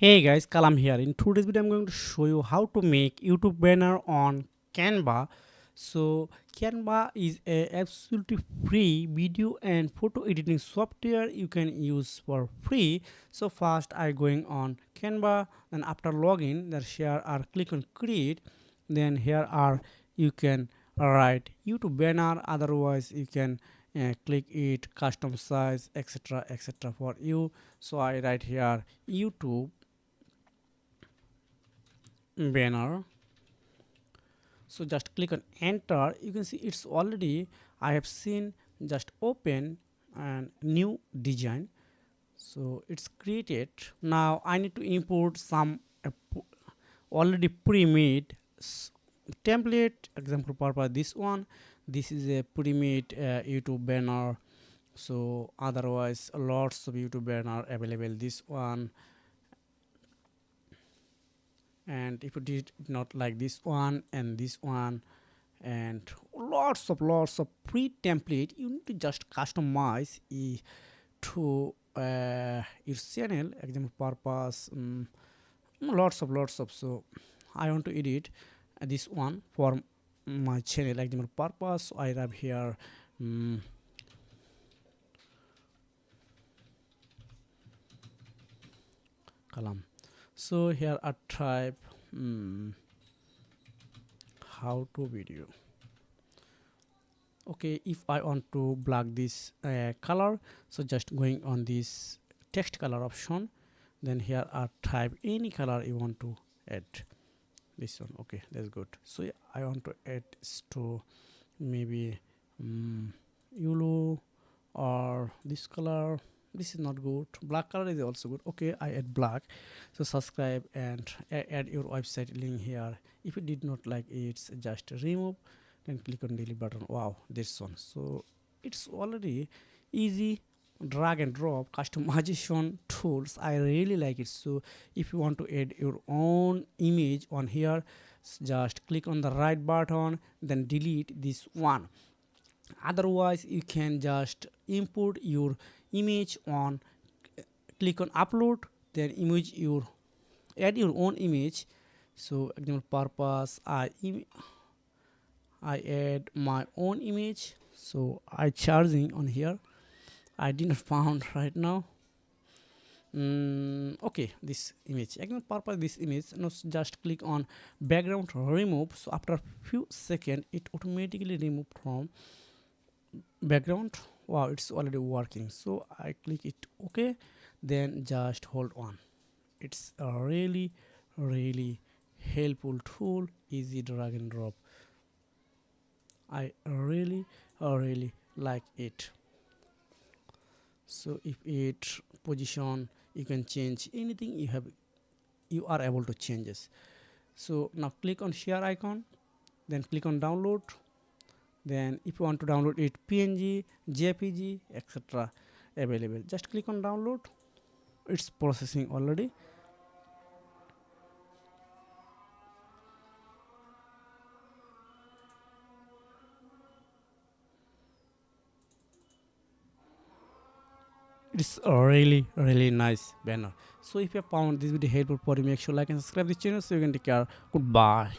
Hey guys, Kalam here. In today's video, I'm going to show you how to make YouTube banner on Canva. So Canva is a absolutely free video and photo editing software you can use for free. So first I going on Canva, and after login, then here are click on create. Then here are you can write YouTube banner. Otherwise you can click it custom size etc for you. So I write here YouTube banner. So just click on enter. You can see it's already I have seen. Just open and new design. So it's created. Now I need to import some already pre-made template. Example purpose this one. This is a pre-made YouTube banner. So otherwise lots of YouTube banner available. This one, and if you did not like this one and this one, and lots of pre-template, you need to just customize to your channel. Example purpose, lots of. So I want to edit this one for my channel. Example purpose, so I have here um, Kalam. So here I type how to video. Okay, if I want to black this color, so just going on this text color option, then here I type any color you want to add. This one, okay, that's good. So yeah, I want to add to maybe yellow, or this color. This is not good. Black color is also good. Okay, I add black. So subscribe and add your website link here. If you did not like it, just remove, then click on delete button. Wow, this one. So it's already easy drag and drop customization tools. I really like it. So if you want to add your own image on here, just click on the right button, then delete this one. Otherwise you can just import your image on, click on upload, then image your add your own image. So example purpose, I add my own image. So I charging on here, I didn't found right now. Okay, this image example purpose, this image. Now just click on background remove. So after few seconds it automatically remove from background. Wow, it's already working. So I click it okay, then just hold on. It's a really helpful tool, easy drag and drop. I really like it. So if it position, you can change anything you have, you are able to change this. So now click on share icon, then click on download. Then if you want to download it png, jpg etc available, just click on download. It's processing already. It's a really nice banner. So if you found this video helpful for you, make sure like and subscribe the channel so you can take care. Goodbye.